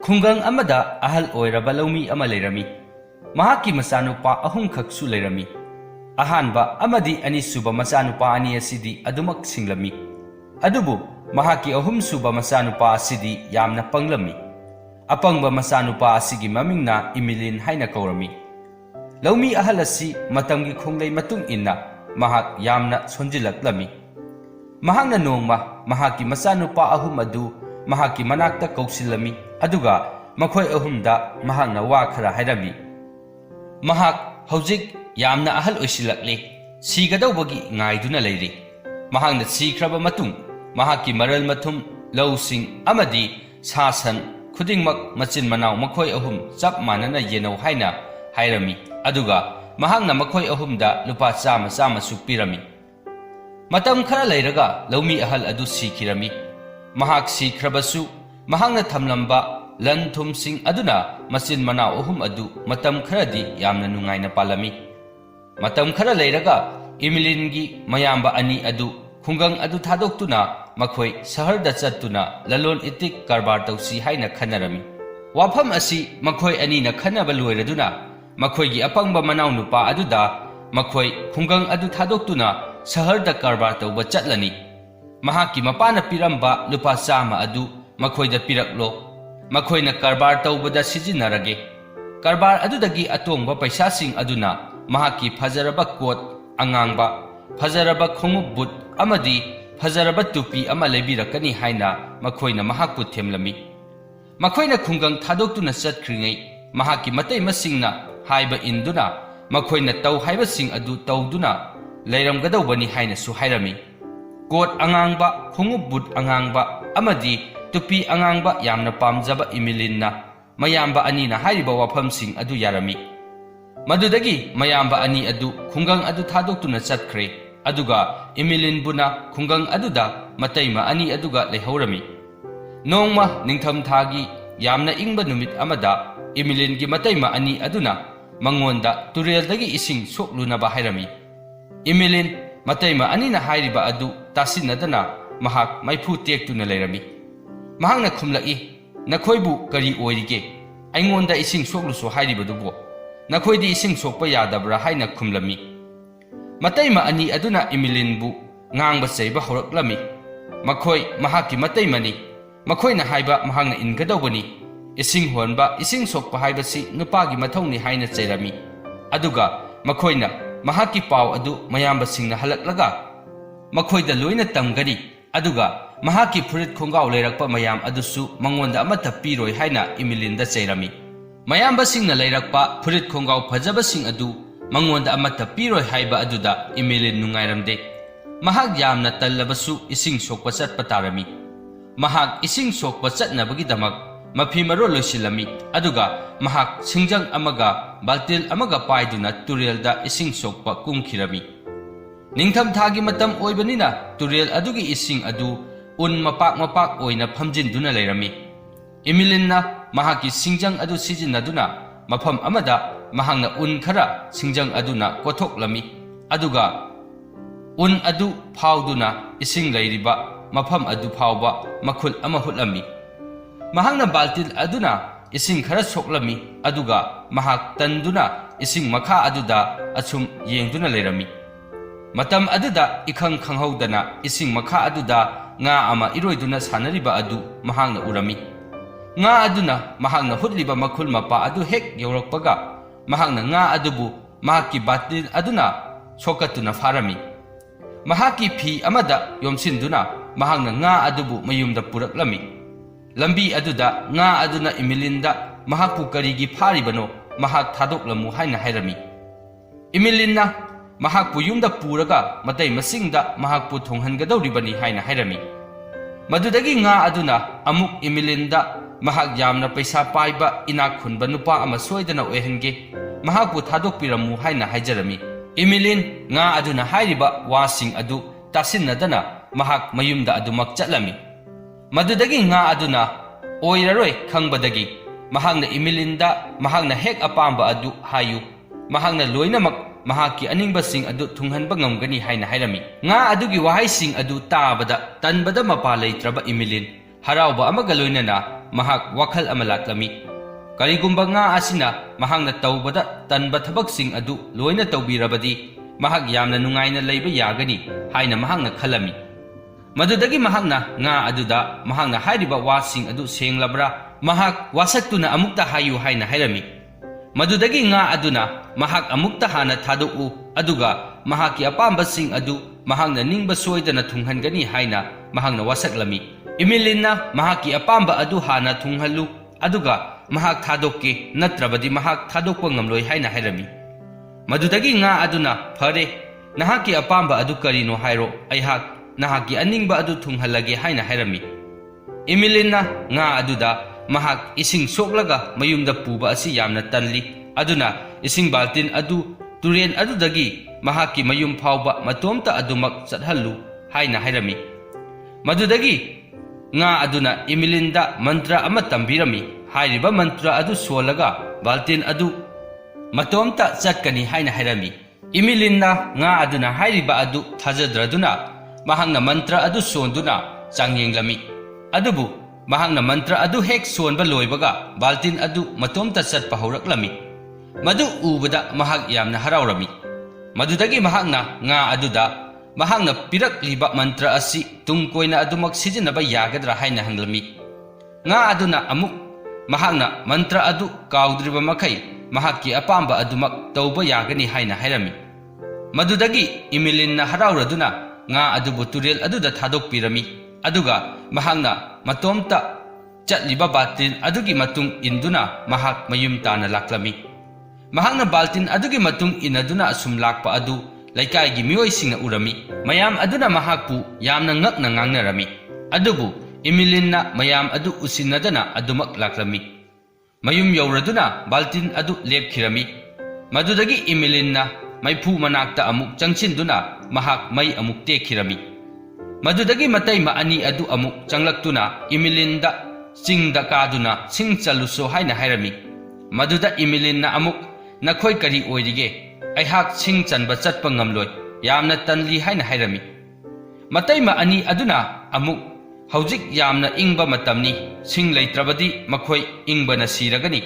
ꯈꯨꯡꯒꯪ ꯑꯃꯗ ꯑꯍꯜ ꯑꯣꯏꯔꯕ ꯂꯧꯃꯤ ꯑꯃ ꯂꯩꯔꯝꯃꯤ꯫ ꯃꯍꯥꯛꯀꯤ ꯃꯆꯥꯅꯨꯄꯥ ꯑꯍꯨꯝꯈꯛꯁꯨ ꯂꯩꯔꯝꯃꯤ꯫ ꯑꯍꯥꯟꯕ ꯑꯃꯗꯤ ꯑꯅꯤꯁꯨꯕ ꯃꯆꯥꯅꯨꯄꯥ ꯑꯅꯤ ꯑꯁꯤꯗꯤ ꯑꯗꯨꯃꯛ ꯁꯤꯡꯂꯝꯃꯤ꯫ ꯑꯗꯨꯕꯨ ꯃꯍꯥꯛꯀꯤ ꯑꯍꯨꯝꯁꯨꯕ ꯃꯆꯥꯅꯨꯄꯥ ꯑꯁꯤꯗꯤ ꯌꯥꯝꯅ ꯄꯪꯂꯝꯃꯤ꯫ ꯑꯄꯪꯕ ꯃꯆꯥꯅꯨꯄꯥ ꯑꯁꯤꯒꯤ ꯃꯃꯤꯡꯅ ꯏꯃꯤꯂꯤꯟ ꯍꯥꯏꯅ ꯀꯧꯔꯝꯃꯤ꯫ ꯂꯧꯃꯤ ꯑꯍꯜ ꯑꯁꯤ ꯃꯇꯝꯒꯤ ꯈꯣꯡꯂꯩ ꯃꯇꯨꯡ ꯏꯟꯅ ꯃꯍꯥꯛ ꯌꯥꯝꯅ ꯁꯣꯟꯖꯤꯜꯂꯛꯂꯝꯃꯤ꯫ ꯃꯍꯥꯛꯅ ꯅꯣꯡꯃ ꯃꯍꯥꯛꯀꯤ ꯃꯆꯥꯅꯨꯄꯥ ꯑꯍꯨꯝ ꯑꯗꯨ ꯃꯍꯥꯛꯀꯤ ꯃꯅꯥꯛꯇ ꯀꯧꯁꯤꯜꯂꯝꯃꯤ ꯑꯗꯨꯒ ꯃꯈꯣꯏ ꯑꯍꯨꯝꯗ ꯃꯍꯥꯛꯅ ꯋꯥ ꯈꯔ ꯍꯥꯏꯔꯝꯃꯤ꯫ ꯃꯍꯥꯛ ꯍꯧꯖꯤꯛ ꯌꯥꯝꯅ ꯑꯍꯜ ꯑꯣꯏꯁꯤꯜꯂꯛꯂꯦ, ꯁꯤꯒꯗꯧꯕꯒꯤ ꯉꯥꯏꯗꯨꯅ ꯂꯩꯔꯤ꯫ ꯃꯍꯥꯛꯅ ꯁꯤꯈ꯭ꯔꯕ ꯃꯇꯨꯡ ꯃꯍꯥꯛꯀꯤ ꯃꯔꯜ ꯃꯊꯨꯝ, ꯂꯧꯁꯤꯡ ꯑꯃꯗꯤ ꯁꯥ ꯁꯟ ꯈꯨꯗꯤꯡꯃꯛ ꯃꯆꯤꯟ ꯃꯅꯥꯎ ꯃꯈꯣꯏ ꯑꯍꯨꯝ ꯆꯞ ꯃꯥꯟꯅꯅ ꯌꯦꯟꯅꯧ ꯍꯥꯏꯅ ꯍꯥꯏꯔꯝꯃꯤ ꯑꯗꯨꯒ ꯃꯍꯥꯛꯅ ꯃꯈꯣꯏ ꯑꯍꯨꯝꯗ ꯂꯨꯄꯥ ꯆꯥꯝꯃ ꯆꯥꯝꯃꯁꯨ ꯄꯤꯔꯝꯃꯤ꯫ ꯃꯇꯝ ꯈꯔ ꯂꯩꯔꯒ ꯂꯧꯃꯤ ꯑꯍꯜ ꯑꯗꯨ ꯁꯤꯈꯤꯔꯝꯃꯤ꯫ ꯃꯍꯥꯛ ꯁꯤꯈ꯭ꯔꯕꯁꯨ ꯃꯍꯥꯛꯅ ꯊꯝꯂꯝꯕ ꯂꯟ ꯊꯨꯝꯁꯤꯡ ꯑꯗꯨꯅ ꯃꯆꯤꯟ ꯃꯅꯥꯎ ꯑꯍꯨꯝ ꯑꯗꯨ ꯃꯇꯝ ꯈꯔꯗꯤ ꯌꯥꯝꯅ ꯅꯨꯡꯉꯥꯏꯅ ꯄꯥꯜꯂꯝꯃꯤ꯫ ꯃꯇꯝ ꯈꯔ ꯂꯩꯔꯒ ꯏꯃꯤꯂꯤꯟꯒꯤ ꯃꯌꯥꯝꯕ ꯑꯅꯤ ꯑꯗꯨ ꯈꯨꯡꯒꯪ ꯑꯗꯨ ꯊꯥꯗꯣꯛꯇꯨꯅ ꯃꯈꯣꯏ ꯁꯍꯔꯗ ꯆꯠꯇꯨꯅ ꯂꯂꯣꯟ ꯏꯇꯤꯛ ꯀꯔꯕꯥꯔ ꯇꯧꯁꯤ ꯍꯥꯏꯅ ꯈꯟꯅꯔꯝꯃꯤ꯫ ꯋꯥꯐꯝ ꯑꯁꯤ ꯃꯈꯣꯏ ꯑꯅꯤꯅ ꯈꯟꯅꯕ ꯂꯣꯏꯔꯗꯨꯅ ꯃꯈꯣꯏꯒꯤ ꯑꯄꯪꯕ ꯃꯅꯥꯎꯅꯨꯄꯥ ꯑꯗꯨꯗ ꯃꯈꯣꯏ ꯈꯨꯡꯒꯪ ꯑꯗꯨ ꯊꯥꯗꯣꯛꯇꯨꯅ ꯁꯍꯔꯗ ꯀꯔꯕꯥꯔ ꯇꯧꯕ ꯆꯠꯂꯅꯤ, ꯃꯍꯥꯛꯀꯤ ꯃꯄꯥꯅ ꯄꯤꯔꯝꯕ ꯂꯨꯄꯥ ꯆꯥꯝꯃ ꯑꯗꯨ ꯃꯈꯣꯏꯗ ꯄꯤꯔꯛꯂꯣ, ꯃꯈꯣꯏꯅ ꯀꯔꯕꯥꯔ ꯇꯧꯕꯗ ꯁꯤꯖꯤꯟꯅꯔꯒꯦ꯫ ꯀꯔꯕꯥꯔ ꯑꯗꯨꯗꯒꯤ ꯑꯇꯣꯡꯕ ꯄꯩꯁꯥꯁꯤꯡ ꯑꯗꯨꯅ ꯃꯍꯥꯛꯀꯤ ꯐꯖꯔꯕ ꯀꯣꯠ ꯑꯉꯥꯡꯕ, ꯐꯖꯔꯕ ꯈꯣꯡꯎꯞ ꯕꯨꯠ ꯑꯃꯗꯤ ꯐꯖꯔꯕ ꯇꯨꯄꯤ ꯑꯃ ꯂꯩꯕꯤꯔꯛꯀꯅꯤ ꯍꯥꯏꯅ ꯃꯈꯣꯏꯅ ꯃꯍꯥꯛꯄꯨ ꯊꯦꯝꯂꯝꯃꯤ꯫ ꯃꯈꯣꯏꯅ ꯈꯨꯡꯒꯪ ꯊꯥꯗꯣꯛꯇꯨꯅ ꯆꯠꯈ꯭ꯔꯤꯉꯩ ꯃꯍꯥꯛꯀꯤ ꯃꯇꯩꯃꯁꯤꯡꯅ ꯍꯥꯏꯕ ꯏꯟꯗꯨꯅ ꯃꯈꯣꯏꯅ ꯇꯧ ꯍꯥꯏꯕꯁꯤꯡ ꯑꯗꯨ ꯇꯧꯗꯨꯅ ꯂꯩꯔꯝꯒꯗꯧꯕꯅꯤ ꯍꯥꯏꯅꯁꯨ ꯍꯥꯏꯔꯝꯃꯤ꯫ ꯀꯣꯠ ꯑꯉꯥꯡꯕ, ꯈꯣꯡꯎꯞ ꯕꯨꯠ ꯑꯉꯥꯡꯕ ꯑꯃꯗꯤ ꯇꯨꯄꯤ ꯑꯉꯥꯡꯕ ꯌꯥꯝꯅ ꯄꯥꯝꯖꯕ ꯏꯃꯤꯂꯤꯟꯅ ꯃꯌꯥꯝꯕ ꯑꯅꯤꯅ ꯍꯥꯏꯔꯤꯕ ꯋꯥꯐꯝꯁꯤꯡ ꯑꯗꯨ ꯌꯥꯔꯝꯃꯤ꯫ ꯃꯗꯨꯗꯒꯤ ꯃꯌꯥꯝꯕ ꯑꯅꯤ ꯑꯗꯨ ꯈꯨꯡꯒꯪ ꯑꯗꯨ ꯊꯥꯗꯣꯛꯇꯨꯅ ꯆꯠꯈ꯭ꯔꯦ ꯑꯗꯨꯒ ꯏꯃꯤꯂꯤꯟꯕꯨꯅ ꯈꯨꯡꯒꯪ ꯑꯗꯨꯗ ꯃꯇꯩꯃ ꯑꯅꯤ ꯑꯗꯨꯒ ꯂꯩꯍꯧꯔꯝꯃꯤ꯫ ꯅꯣꯡꯃ ꯅꯤꯡꯊꯝꯊꯥꯒꯤ ꯌꯥꯝꯅ ꯏꯪꯕ ꯅꯨꯃꯤꯠ ꯑꯃꯗ ꯏꯃꯤꯂꯤꯟꯒꯤ ꯃꯇꯩꯃ ꯑꯅꯤ ꯑꯗꯨꯅ ꯃꯉꯣꯟꯗ ꯇꯨꯔꯦꯜꯗꯒꯤ ꯏꯁꯤꯡ ꯁꯣꯛꯂꯨꯅꯕ ꯍꯥꯏꯔꯝꯃꯤ꯫ ꯏꯃꯤꯂꯤꯟ ꯃꯇꯩꯃ ꯑꯅꯤꯅ ꯍꯥꯏꯔꯤꯕ ꯑꯗꯨ ꯇꯥꯁꯤꯟꯅꯗꯅ ꯃꯍꯥꯛ ꯃꯩꯐꯨ ꯇꯦꯛꯇꯨꯅ ꯂꯩꯔꯝꯃꯤ꯫ ꯃꯍꯥꯛꯅ ꯈꯨꯝꯂꯛꯏ, "ꯅꯈꯣꯏꯕꯨ ꯀꯔꯤ ꯑꯣꯏꯔꯤꯒꯦ? ꯑꯩꯉꯣꯟꯗ ꯏꯁꯤꯡ ꯁꯣꯛꯂꯨꯁꯨ ꯍꯥꯏꯔꯤꯕꯗꯨꯕꯣ? ꯅꯈꯣꯏꯗꯤ ꯏꯁꯤꯡ ꯁꯣꯛꯄ ꯌꯥꯗꯕ꯭ꯔꯥ?" ꯍꯥꯏꯅ ꯈꯨꯝꯂꯝꯃꯤ꯫ ꯃꯇꯩꯃ ꯑꯅꯤ ꯑꯗꯨꯅ ꯏꯃꯤꯂꯤꯟꯕꯨ ꯉꯥꯡꯕ ꯆꯩꯕ ꯍꯧꯔꯛꯂꯝꯃꯤ꯫ ꯃꯈꯣꯏ ꯃꯍꯥꯛꯀꯤ ꯃꯇꯩꯃꯅꯤ, ꯃꯈꯣꯏꯅ ꯍꯥꯏꯕ ꯃꯍꯥꯛꯅ ꯏꯟꯒꯗꯧꯕꯅꯤ, ꯏꯁꯤꯡ ꯍꯣꯟꯕ, ꯏꯁꯤꯡ ꯁꯣꯛꯄ ꯍꯥꯏꯕꯁꯤ ꯅꯨꯄꯥꯒꯤ ꯃꯊꯧꯅꯤ ꯍꯥꯏꯅ ꯆꯩꯔꯝꯃꯤ꯫ ꯑꯗꯨꯒ ꯃꯈꯣꯏꯅ ꯃꯍꯥꯛꯀꯤ ꯄꯥꯎ ꯑꯗꯨ ꯃꯌꯥꯝꯕꯁꯤꯡꯅ ꯍꯜꯂꯛꯂꯒ ꯃꯈꯣꯏꯗ ꯂꯣꯏꯅ ꯇꯝꯒꯅꯤ ꯑꯗꯨꯒ ꯃꯍꯥꯛꯀꯤ ꯐꯨꯔꯤꯠ ꯈꯣꯡꯒꯥꯎ ꯂꯩꯔꯛꯄ ꯃꯌꯥꯝ ꯑꯗꯨꯁꯨ ꯃꯉꯣꯟꯗ ꯑꯃꯠꯇ ꯄꯤꯔꯣꯏ ꯍꯥꯏꯅ ꯏꯃꯤꯂꯤꯟꯗ ꯆꯩꯔꯝꯃꯤ꯫ ꯃꯌꯥꯝꯕꯁꯤꯡꯅ ꯂꯩꯔꯛꯄ ꯐꯨꯔꯤꯠ ꯈꯣꯡꯒꯥꯎ ꯐꯖꯕꯁꯤꯡ ꯑꯗꯨ ꯃꯉꯣꯟda ꯑꯃꯠꯇ ꯄꯤꯔꯣꯏ ꯍꯥꯏꯕ ꯑꯗꯨꯗ ꯏꯃꯤꯂꯤꯟ ꯅꯨꯡꯉꯥꯏꯔꯝꯗꯦ꯫ ꯃꯍꯥꯛ ꯌꯥꯝꯅ ꯇꯜꯂꯕꯁꯨ ꯏꯁꯤꯡ ꯁꯣꯛꯄ ꯆꯠꯄ ꯇꯥꯔꯝꯃꯤ꯫ ꯃꯍꯥꯛ ꯏꯁꯤꯡ ꯁꯣꯛꯄ ꯆꯠꯅꯕꯒꯤꯗꯃꯛ ꯃꯐꯤ ꯃꯔꯣꯜ ꯂꯣꯏꯁꯤꯜꯂꯝꯃꯤ ꯑꯗꯨꯒ ꯃꯍꯥꯛ ꯁꯤꯡꯖꯪ ꯑꯃꯒ ꯕꯥꯜꯇꯤꯜ ꯑꯃꯒ ꯄꯥꯏꯗꯨꯅ ꯇꯨꯔꯦꯜꯗ ꯏꯁꯤꯡ ꯁꯣꯛꯄ ꯀꯨꯝꯈꯤꯔꯝꯃꯤ꯫ ꯅꯤꯡꯊꯝꯊꯥꯒꯤ ꯃꯇꯝ ꯑꯣꯏꯕꯅꯤꯅ ꯇꯨꯔꯦꯜ ꯑꯗꯨꯒꯤ ꯏꯁꯤꯡ ꯑꯗꯨ ꯎꯟ ꯃꯄꯥꯛ ꯃꯄꯥꯛ ꯑꯣꯏꯅ ꯐꯝꯖꯤꯟꯗꯨꯅ ꯂꯩꯔꯝꯃꯤ꯫ ꯏꯃꯤꯂꯤꯟꯅ ꯃꯍꯥꯛꯀꯤ ꯁꯤꯡꯖꯪ ꯑꯗꯨ ꯁꯤꯖꯤꯟꯅꯗꯨꯅ ꯃꯐꯝ ꯑꯃꯗ ꯃꯍꯥꯛꯅ ꯎꯟ ꯈꯔ ꯁꯤꯡꯖꯪ ꯑꯗꯨꯅ ꯀꯣꯊꯣꯛꯂꯝꯃꯤ ꯑꯗꯨꯒ ꯎꯟ ꯑꯗꯨ ꯐꯥꯎꯗꯨꯅ ꯏꯁꯤꯡ ꯂꯩꯔꯤꯕ ꯃꯐꯝ ꯑꯗꯨ ꯐꯥꯎꯕ ꯃꯈꯨꯠ ꯑꯃ ꯍꯨꯠꯂꯝꯃꯤ꯫ ꯃꯍꯥꯛꯅ ꯕꯥꯜꯇꯤꯜ ꯑꯗꯨꯅ ꯏꯁꯤꯡꯈꯔ ꯁꯣꯛꯂꯝꯃꯤ ꯑꯗꯨꯒ ꯃꯍꯥꯛ ꯇꯟꯗꯨꯅ ꯏꯁꯤꯡ ꯃꯈꯥ ꯑꯗꯨꯗ ꯑꯁꯨꯝ ꯌꯦꯡꯗꯨꯅ ꯂꯩꯔꯝꯃꯤ꯫ ꯃꯇꯝ ꯑꯗꯨꯗ ꯏꯈꯪ ꯈꯪꯍꯧꯗꯅ ꯏꯁꯤꯡ ꯃꯈꯥ ꯑꯗꯨꯗ ꯉꯥ ꯑꯃ ꯏꯔꯣꯏꯗꯨꯅ ꯁꯥꯟꯅꯔꯤꯕ ꯑꯗꯨ ꯃꯍꯥꯛꯅ ꯎꯔꯝꯃꯤ꯫ ꯉꯥ ꯑꯗꯨꯅ ꯃꯍꯥꯛꯅ ꯍꯨꯠꯂꯤꯕ ꯃꯈꯨꯜ ꯃꯄꯥ ꯑꯗꯨ ꯍꯦꯛ ꯌꯧꯔꯛꯄꯒ ꯃꯍꯥꯛꯅ ꯉꯥ ꯑꯗꯨꯕꯨ ꯃꯍꯥꯛꯀꯤ ꯕꯥꯜꯇꯤꯜ ꯑꯗꯨꯅ ꯁꯣꯛꯀꯠꯇꯨꯅ ꯐꯥꯔꯝꯃꯤ꯫ ꯃꯍꯥꯛꯀꯤ ꯐꯤ ꯑꯃꯗ ꯌꯣꯝꯁꯤꯟꯗꯨꯅ ꯃꯍꯥꯛꯅ ꯉꯥ ꯑꯗꯨꯕꯨ ꯃꯌꯨꯝꯗ ꯄꯨꯔꯛꯂꯝꯃꯤ꯫ ꯂꯝꯕꯤ ꯑꯗꯨꯗ ꯉꯥ ꯑꯗꯨꯅ ꯏꯃꯤꯂꯤꯟꯗ ꯃꯍꯥꯛꯄꯨ ꯀꯔꯤꯒꯤ ꯐꯥꯔꯤꯕꯅꯣ, ꯃꯍꯥꯛ ꯊꯥꯗꯣꯛꯂꯝꯃꯨ ꯍꯥꯏꯅ ꯍꯥꯏꯔꯝꯃꯤ꯫ ꯏꯃꯤꯂꯤꯟꯅ ꯃꯍꯥꯛꯄꯨ ꯌꯨꯝꯗ ꯄꯨꯔꯒ ꯃꯇꯩꯃꯁꯤꯡꯗ ꯃꯍꯥꯛꯄꯨ ꯊꯣꯡꯍꯟꯒꯗꯧꯔꯤꯕꯅꯤ ꯍꯥꯏꯅ ꯍꯥꯏꯔꯝꯃꯤ꯫ ꯃꯗꯨꯗꯒꯤ ꯉꯥ ꯑꯗꯨꯅ ꯑꯃꯨꯛ ꯏꯃꯤꯂꯤꯟꯗ ꯃꯍꯥꯛ ꯌꯥꯝꯅ ꯄꯩꯁꯥ ꯄꯥꯏꯕ ꯏꯅꯥꯛ ꯈꯨꯟꯕ ꯅꯨꯄꯥ ꯑꯃ ꯁꯣꯏꯗꯅ ꯑꯣꯏꯍꯟꯒꯦ, ꯃꯍꯥꯛꯄꯨ ꯊꯥꯗꯣꯛꯄꯤꯔꯝꯃꯨ ꯍꯥꯏꯅ ꯍꯥꯏꯖꯔꯝꯃꯤ꯫ ꯏꯃꯤꯂꯤꯟ ꯉꯥ ꯑꯗꯨꯅ ꯍꯥꯏꯔꯤꯕ ꯋꯥꯁꯤꯡ ꯑꯗꯨ ꯇꯥꯁꯤꯟꯅꯗꯅ ꯃꯍꯥꯛ ꯃꯌꯨꯝꯗ ꯑꯗꯨꯃꯛ ꯆꯠꯂꯝꯃꯤ꯫ ꯃꯗꯨꯗꯒꯤ ꯉꯥ ꯑꯗꯨꯅ ꯑꯣꯏꯔꯔꯣꯏ ꯈꯪꯕꯗꯒꯤ ꯃꯍꯥꯛꯅ ꯏꯃꯤꯂꯤꯟꯗ ꯃꯍꯥꯛꯅ ꯍꯦꯛ ꯑꯄꯥꯝꯕ ꯑꯗꯨ ꯍꯥꯏꯌꯨ, ꯃꯍꯥꯛꯅ ꯂꯣꯏꯅꯃꯛ ꯃꯍꯥꯛꯀꯤ ꯑꯅꯤꯡꯕꯁꯤꯡ ꯑꯗꯨ ꯊꯨꯡꯍꯟꯕ ꯉꯝꯒꯅꯤ ꯍꯥꯏꯅ ꯍꯥꯏꯔꯝꯃꯤ꯫ ꯉꯥ ꯑꯗꯨꯒꯤ ꯋꯥꯍꯩꯁꯤꯡ ꯑꯗꯨ ꯇꯥꯕꯗ ꯇꯟꯕꯗ ꯃꯄꯥ ꯂꯩꯇ꯭ꯔꯕ ꯏꯃꯤꯂꯤꯟ ꯍꯔꯥꯎꯕ ꯑꯃꯒ ꯂꯣꯏꯅꯅ mahak wakhal ama laklami. Karigumba nga asina mahakna tawbada tanba thabaksin adu loina tawbirabadi mahak yamna nungaina leiba yagani haina mahakna khalami. Madudagi mahakna nga aduda mahakna hairiba wasing adu senglabra mahak wasaktuna amukta hayu haina hairami. Madudagi nga aduna mahak amukta hana thadou aduga mahaki apambasing adu mahakna ningba soidana thunghangani haina mahakna wasaklami. Imilinna mahaki apamba adu hana thunghalu aduga mahak thadokke natrabadi mahak thadokpa ngamloi haina hairami. Madudagi nga aduna phare nahaki apamba adu karino hairo aihak nahaki aningba adu thunghalage haina hairami. Imilinna nga aduda mahak ising soklaga mayumda puba asi yamna tanli aduna ising baltin adu turen adudagi mahaki mayum phawba matomta adumak chathallu haina hairami. Madudagi nga aduna imilinda mantra ama tambirami hairiba mantra adu solaga baltin adu matomta chatkani haina hairami. Imilinna nga aduna hairiba adu thajadraduna mahakna mantra adu sonduna changyenghlami. Adubu mahakna mantra adu hek sonba loibaga baltin adu matomta chatpa hawraklami. Madu ubada mahak yamna haraurami. Madudagi mahakna nga aduda mahakna pirakliba mantra asi tungkoina adumak sijinaba yagadra haina hanglami. Nga aduna amuk mahakna mantra adu kaudriba makai mahaki apamba adumak tauba yagani haina hairami. Madudagi imilinna harauraduna nga adubu turel aduda thadokpirami aduga mahakna matomta chatliba batin adugi matung induna mahak mayum tana laklami. Mahakna baltin adugi matung inaduna asum lakpa adu laikai gi miyoisingna urami mayam aduna mahakpu yamna ngakna ngangnarami. Adubu imilinna mayam adu usinadana adumak laklami. Mayum yauraduna baltin adu lepkhirami. Madudagi imilinna maipu manakta amuk changchinduna mahak may amuk tekhirami. Madudagi matay maani adu amuk changlaktuna imilinda singda kaduna singchaluso haina hairami. Maduda imilinna amuk nakhoi kari oirige aihak sing chanba chatpa ngamloi yamna tanli haina hairami. Matay maani aduna amuk haujik yamna ingba matamni sing leitrabadi makhoi ingba na siragani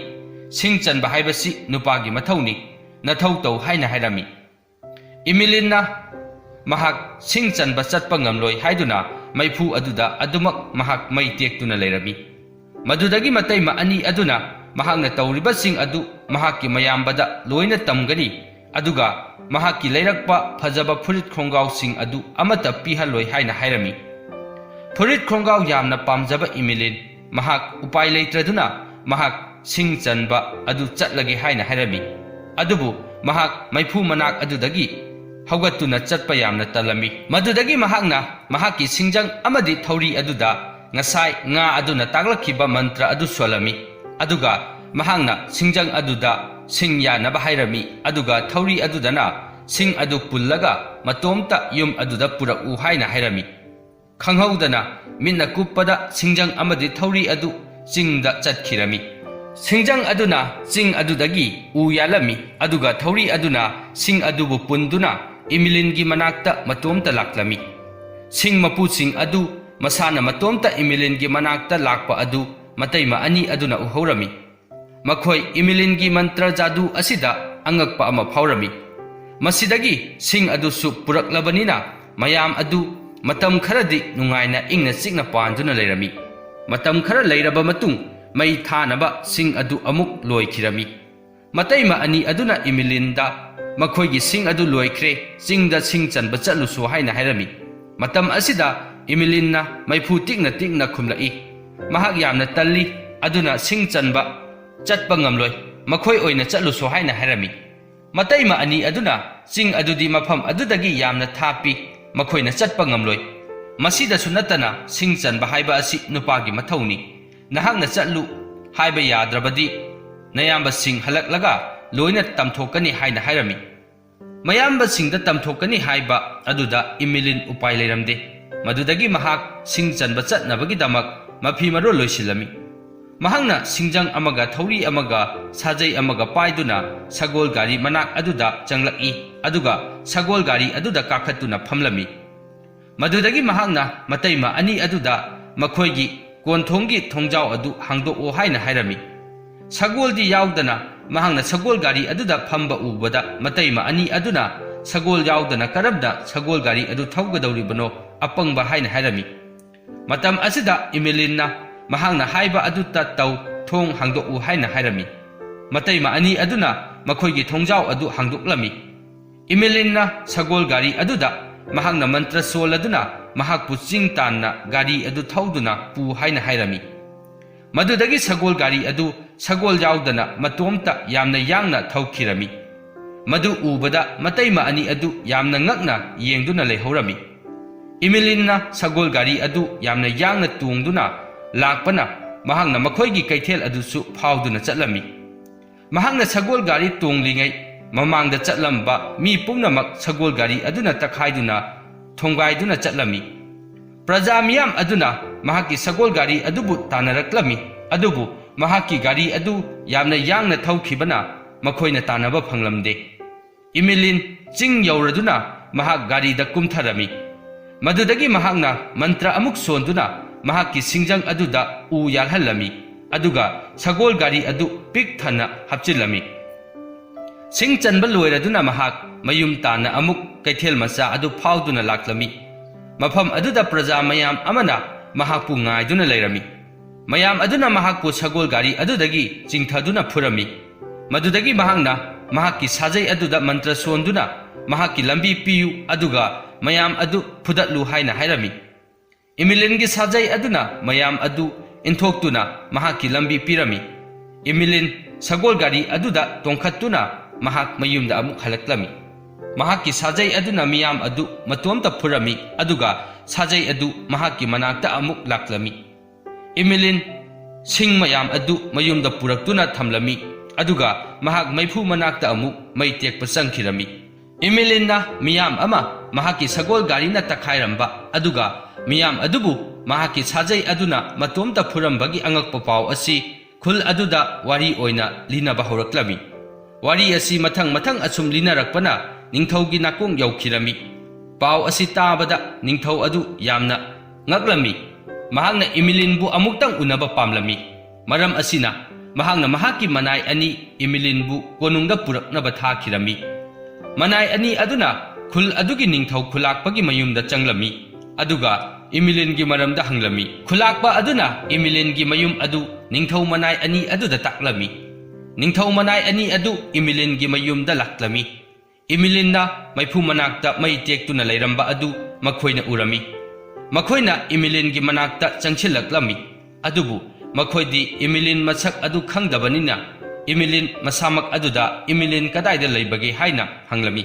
sing chanba haibasi nupagi mathauni nathau tau haina hairami. Imilinna mahak sing chanba chatpa ngamloi haiduna maipu aduda adumak mahak mai tektuna leirami. Madudagi matay maani aduna mahakna tawriba sing adu mahaki mayambada loina tamgani aduga mahaki leirakpa phajaba furit khongaw sing adu amata pihaloi haina hairami. Furit khongaw yamna pamjaba imilin mahak upai leitraduna mahak sing chanba adu chatlage haina hairami. Adubu mahak maipu manak adudagi haugatuna chatpa yamna talami. Madudagi mahakna mahaki singjang amadi thauri aduda ngasai nga aduna taglakhiba mantra adu solami. Aduga mahakna singjang aduda sing yanaba hairami aduga thauri adudana sing adu pullaga matomta yum aduda purau haina hairami. Khanghaudana minna kuppada singjang amadi thauri adu singda chatkhirami. Singjang aduna sing adudagi u yalami aduga thauri aduna sing adubu punduna imilingi manakta matomta laklami. Sing mapu sing adu masana matomta imilingi manakta lakpa adu matay maani aduna uhaurami. Makhoi imilingi mantra jadu asida angakpa ama phaurami. Masidagi sing adu su puraklabanina mayam adu matam kharadi nungaina ingna sikna panduna leirami. Matam khara leiraba matung mai thanaba sing adu amuk loikhirami. Matay maani aduna imilinda makhoigi sing adu loikhre singda sing chanba chatlusu haina hairami. Matam asida imilinna maipu tikna tikna khumlai. Mahak yamna talli aduna sing chanba chatpa ngamloi makhoi oina chatlusu haina hairami. Matay maani aduna sing adudi mafam adudagi yamna thapi makhoina chatpa ngamloi. Masida sunatana sing chanba haiba asi nupagi mathauni. Nahakna chatlu haiba yadrabadi nayamba sing halaklaga loina tamthokani haina hairami. Mayamba singda tamthokani haiba aduda imilin upai leiramde. Madudagi mahak sing chanba chatnabagi damak mafi maro loisilami. Mahakna singjang amaga thauri amaga sajai amaga paiduna sagol gari manak aduda changlaki aduga sagol gari aduda kakhatuna phamlami. Madudagi mahakna matay maani aduda makhoigi ꯀꯣꯟꯊꯣꯡꯒꯤ ꯊꯣꯡꯖꯥꯎ ꯑꯗꯨ ꯍꯥꯡꯗꯣꯛꯑꯣ ꯍꯥꯏꯅ ꯍꯥꯏꯔꯝꯃꯤ꯫ ꯁꯒꯣꯜꯗꯤ ꯌꯥꯎꯗꯅ ꯃꯍꯥꯛꯅ ꯁꯒꯣꯜ ꯒꯥꯔꯤ ꯑꯗꯨꯗ ꯐꯝꯕ ꯎꯕꯗ ꯃꯇꯩꯃ ꯑꯅꯤ ꯑꯗꯨꯅ ꯁꯒꯣꯜ ꯌꯥꯎꯗꯅ ꯀꯔꯝꯅ ꯁꯒꯣꯜ ꯒꯥꯔꯤ ꯑꯗꯨ ꯊꯧꯒꯗꯧꯔꯤꯕꯅꯣ ꯑꯄꯪꯕ ꯍꯥꯏꯅ ꯍꯥꯏꯔꯝꯃꯤ꯫ ꯃꯇꯝ ꯑꯁꯤꯗ ꯏꯃꯤꯂꯤꯟꯅ ꯃꯍꯥꯛꯅ ꯍꯥꯏꯕ ꯑꯗꯨꯇ ꯇꯧ, ꯊꯣꯡ ꯍꯥꯡꯗꯣꯛꯎ ꯍꯥꯏꯅ ꯍꯥꯏꯔꯝꯃꯤ꯫ ꯃꯇꯩꯃ ꯑꯅꯤ ꯑꯗꯨꯅ ꯃꯈꯣꯏꯒꯤ ꯊꯣꯡꯖꯥꯎ ꯑꯗꯨ ꯍꯥꯡꯗꯣꯛꯂꯝꯃꯤ꯫ ꯏꯃꯤꯂꯤꯟꯅ ꯁꯒꯣꯜ ꯒꯥꯔꯤ ꯑꯗꯨꯗ ꯃꯍꯥꯛꯅ ꯃꯟꯇ꯭ꯔ ꯁꯣꯜꯂꯗꯨꯅ ꯃꯍꯥꯛꯄꯨ ꯆꯤꯡ ꯇꯥꯟꯅ ꯒꯥꯔꯤ ꯑꯗꯨ ꯊꯧꯗꯨꯅ ꯄꯨ ꯍꯥꯏꯅ ꯍꯥꯏꯔꯝꯃꯤ꯫ ꯃꯗꯨꯗꯒꯤ ꯁꯒꯣꯜ ꯒꯥꯔꯤ ꯑꯗꯨ ꯁꯒꯣꯜ ꯌꯥꯎꯗꯅ ꯃꯇꯣꯝꯇ ꯌꯥꯝꯅ ꯌꯥꯡꯅ ꯊꯧꯈꯤꯔꯝꯃꯤ꯫ ꯃꯗꯨ ꯎꯕꯗ ꯃꯇꯩꯃ ꯑꯅꯤ ꯑꯗꯨ ꯌꯥꯝꯅ ꯉꯛꯅ ꯌꯦꯡꯗꯨꯅ ꯂꯩꯍꯧꯔꯝꯃꯤ꯫ ꯏꯃꯤꯂꯤꯟꯅ ꯁꯒꯣꯜ ꯒꯥꯔꯤ ꯑꯗꯨ ꯌꯥꯝꯅ ꯌꯥꯡꯅ ꯇꯣꯡꯗꯨꯅ ꯂꯥꯛꯄꯅ ꯃꯍꯥꯛꯅ ꯃꯈꯣꯏꯒꯤ ꯀꯩꯊꯦꯜ ꯑꯗꯨꯁꯨ ꯐꯥꯎꯗꯨꯅ ꯆꯠꯂꯝꯃꯤ꯫ ꯃꯍꯥꯛꯅ ꯁꯒꯣꯜ ꯒꯥꯔꯤ ꯇꯣꯡꯂꯤꯉꯩ ꯃꯃꯥꯡꯗ ꯆꯠꯂꯝꯕ ꯃꯤ ꯄꯨꯝꯅꯃꯛ ꯁꯒꯣꯜ ꯒꯥꯔꯤ ꯑꯗꯨꯅ ꯇꯛꯈꯥꯏꯗꯨꯅ ꯊꯣꯡꯒꯥꯏꯗꯨꯅ ꯆꯠꯂꯝꯃꯤ꯫ ꯄ꯭ꯔꯖꯥ ꯃꯤꯌꯥꯝ ꯑꯗꯨꯅ ꯃꯍꯥꯛꯀꯤ ꯁꯒꯣꯜ ꯒꯥꯔꯤ ꯑꯗꯨꯕꯨ ꯇꯥꯟꯅꯔꯛꯂꯝꯃꯤ, ꯑꯗꯨꯕꯨ ꯃꯍꯥꯛꯀꯤ ꯒꯥꯔꯤ ꯑꯗꯨ ꯌꯥꯝꯅ ꯌꯥꯡꯅ ꯊꯧꯈꯤꯕꯅ ꯃꯈꯣꯏꯅ ꯇꯥꯟꯅꯕ ꯐꯪꯂꯝꯗꯦ꯫ ꯏꯃꯤꯂꯤꯟ ꯆꯤꯡ ꯌꯧꯔꯗꯨꯅ ꯃꯍꯥꯛ ꯒꯥꯔꯤꯗ ꯀꯨꯝꯊꯔꯝꯃꯤ꯫ ꯃꯗꯨꯗꯒꯤ ꯃꯍꯥꯛꯅ ꯃꯟꯇ꯭ꯔ ꯑꯃꯨꯛ ꯁꯣꯟꯗꯨꯅ ꯃꯍꯥꯛꯀꯤ ꯁꯤꯡꯖꯪ ꯑꯗꯨꯗ ꯎ ꯌꯥꯜꯍꯜꯂꯝꯃꯤ, ꯑꯗꯨꯒ ꯁꯒꯣꯜ ꯒꯥꯔꯤ ꯑꯗꯨ ꯄꯤꯛ ꯊꯟꯅ ꯍꯥꯞꯆꯤꯜꯂꯝꯃꯤ꯫ ꯁꯤꯡ ꯆꯟꯕ ꯂꯣꯏꯔꯗꯨꯅ ꯃꯍꯥꯛ ꯃꯌꯨꯝ ꯇꯥꯟꯅ ꯑꯃꯨꯛ ꯀꯩꯊꯦꯜ ꯃꯆꯥ ꯑꯗꯨ ꯐꯥꯎꯗꯨꯅ ꯂꯥꯛꯂꯝꯃꯤ꯫ ꯃꯐꯝ ꯑꯗꯨꯗ ꯄ꯭ꯔꯖꯥ ꯃꯌꯥꯝ ꯑꯃꯅ ꯃꯍꯥꯛꯄꯨ ꯉꯥꯏꯗꯨꯅ ꯂꯩꯔꯝꯃꯤ꯫ ꯃꯌꯥꯝ ꯑꯗꯨꯅ ꯃꯍꯥꯛꯄꯨ ꯁꯒꯣꯜ ꯒꯥꯔꯤ ꯑꯗꯨꯗꯒꯤ ꯆꯤꯡꯊꯗꯨꯅ ꯐꯨꯔꯝꯃꯤ꯫ ꯃꯗꯨꯗꯒꯤ ꯃꯍꯥꯛꯅ ꯃꯍꯥꯛꯀꯤ ꯁꯥꯖꯩ ꯑꯗꯨꯗ ꯃꯟꯇ꯭ꯔ ꯁꯣꯟꯗꯨꯅ ꯃꯍꯥꯛꯀꯤ ꯂꯝꯕꯤ ꯄꯤꯌꯨ, ꯑꯗꯨꯒ ꯃꯌꯥꯝ ꯑꯗꯨ ꯐꯨꯗꯠꯂꯨ ꯍꯥꯏꯅ ꯍꯥꯏꯔꯝꯃꯤ꯫ ꯏꯃꯤꯂꯤꯟꯒꯤ ꯁꯥꯖꯩ ꯑꯗꯨꯅ ꯃꯌꯥꯝ ꯑꯗꯨ ꯏꯟꯊꯣꯛꯇꯨꯅ ꯃꯍꯥꯛꯀꯤ ꯂꯝꯕꯤ ꯄꯤꯔꯝꯃꯤ꯫ ꯏꯃꯤꯂꯤꯟ ꯁꯒꯣꯜ ꯒꯥꯔꯤ ꯑꯗꯨꯗ ꯇꯣꯡꯈꯠꯇꯨꯅ ꯃꯍꯥꯛ ꯃꯌꯨꯝꯗ ꯑꯃꯨꯛ ꯍꯜꯂꯛꯂꯝꯃꯤ꯫ ꯃꯍꯥꯛꯀꯤ ꯁꯥꯖꯩ ꯑꯗꯨꯅ ꯃꯤꯌꯥꯝ ꯑꯗꯨ ꯃꯇꯣꯝꯇ ꯐꯨꯔꯝꯃꯤ, ꯑꯗꯨꯒ ꯁꯥꯖꯩ ꯑꯗꯨ ꯃꯍꯥꯛꯀꯤ ꯃꯅꯥꯛꯇ ꯑꯃꯨꯛ ꯂꯥꯛꯂꯝꯃꯤ꯫ ꯏꯃꯤꯂꯤꯟ ꯁꯤꯡ ꯃꯌꯥꯝ ꯑꯗꯨ ꯃꯌꯨꯝꯗ ꯄꯨꯔꯛꯇꯨꯅ ꯊꯝꯂꯝꯃꯤ, ꯑꯗꯨꯒ ꯃꯍꯥꯛ ꯃꯩꯐꯨ ꯃꯅꯥꯛꯇ ꯑꯃꯨꯛ ꯃꯩ ꯇꯦꯛꯄ ꯆꯪꯈꯤꯔꯝꯃꯤ꯫ ꯏꯃꯤꯂꯤꯟꯅ ꯃꯤꯌꯥꯝ ꯑꯃ ꯃꯍꯥꯛꯀꯤ ꯁꯒꯣꯜ ꯒꯥꯔꯤꯅ ꯇꯛꯈꯥꯏꯔꯝꯕ, ꯑꯗꯨꯒ ꯃꯤꯌꯥꯝ ꯑꯗꯨꯕꯨ ꯃꯍꯥꯛꯀꯤ ꯁꯥꯖꯩ ꯑꯗꯨꯅ ꯃꯇꯣꯝꯇ ꯐꯨꯔꯝꯕꯒꯤ ꯑꯉꯛꯄ ꯄꯥꯎ ꯑꯁꯤ ꯈꯨꯜ ꯑꯗꯨꯗ ꯋꯥꯔꯤ ꯑꯣꯏꯅ ꯂꯤꯅꯕ ꯍꯧꯔꯛꯂꯝꯃꯤ꯫ ꯋꯥꯔꯤ ꯑꯁꯤ ꯃꯊꯪ ꯃꯊꯪ ꯑꯁꯨꯝ ꯂꯤꯅꯔꯛꯄꯅ ꯅꯤꯡꯊꯧꯒꯤ ꯅꯥꯀꯣꯡ ꯌꯧꯈꯤꯔꯝꯃꯤ꯫ ꯄꯥꯎ ꯑꯁꯤ ꯇꯥꯕꯗ ꯅꯤꯡꯊꯧ ꯑꯗꯨ ꯌꯥꯝꯅ ꯉꯛꯂꯝꯃꯤ꯫ ꯃꯍꯥꯛꯅ ꯏꯃꯤꯂꯤꯟꯕꯨ ꯑꯃꯨꯛꯇꯪ ꯎꯅꯕ ꯄꯥꯝꯂꯝꯃꯤ꯫ ꯃꯔꯝ ꯑꯁꯤꯅ ꯃꯍꯥꯛꯅ ꯃꯍꯥꯛꯀꯤ ꯃꯅꯥꯏ ꯑꯅꯤ ꯏꯃꯤꯂꯤꯟꯕꯨ ꯀꯣꯅꯨꯡꯗ ꯄꯨꯔꯛꯅꯕ ꯊꯥꯈꯤꯔꯝꯃꯤ꯫ ꯃꯅꯥꯏ ꯑꯅꯤ ꯑꯗꯨꯅ ꯈꯨꯜ ꯑꯗꯨꯒꯤ ꯅꯤꯡꯊꯧ ꯈꯨꯜꯂꯥꯛꯄꯒꯤ ꯃꯌꯨꯝꯗ ꯆꯪꯂꯝꯃꯤ, ꯑꯗꯨꯒ ꯏꯃꯤꯂꯤꯟꯒꯤ ꯃꯔꯝꯗ ꯍꯪꯂꯝꯃꯤ꯫ ꯈꯨꯜꯂꯥꯛꯄ ꯑꯗꯨꯅ ꯏꯃꯤꯂꯤꯟꯒꯤ ꯃꯌꯨꯝ ꯑꯗꯨ ꯅꯤꯡꯊꯧ ꯃꯅꯥꯏ ꯑꯅꯤ ꯑꯗꯨꯗ ꯇꯥꯛꯂꯝꯃꯤ꯫ ꯅꯤꯡꯊꯧ ꯃꯅꯥꯏ ꯑꯅꯤ ꯑꯗꯨ ꯏꯃꯤꯂꯤꯟꯒꯤ ꯃꯌꯨꯝꯗ ꯂꯥꯛꯂꯝꯃꯤ꯫ ꯏꯃꯤꯂꯤꯟꯅ ꯃꯩꯐꯨ ꯃꯅꯥꯛꯇ ꯃꯩ ꯇꯦꯛꯇꯨꯅ ꯂꯩꯔꯝꯕ ꯑꯗꯨ ꯃꯈꯣꯏꯅ ꯎꯔꯝꯃꯤ꯫ ꯃꯈꯣꯏꯅ ꯏꯃꯤꯂꯤꯟꯒꯤ ꯃꯅꯥꯛꯇ ꯆꯪꯁꯤꯜꯂꯛꯂꯝꯃꯤ, ꯑꯗꯨꯕꯨ ꯃꯈꯣꯏꯗꯤ ꯏꯃꯤꯂꯤꯟ ꯃꯁꯛ ꯑꯗꯨ ꯈꯪꯗꯕꯅꯤꯅ ꯏꯃꯤꯂꯤꯟ ꯃꯁꯥꯃꯛ ꯑꯗꯨꯗ ꯏꯃꯤꯂꯤꯟ ꯀꯗꯥꯏꯗ ꯂꯩꯕꯒꯦ ꯍꯥꯏꯅ ꯍꯪꯂꯝꯃꯤ꯫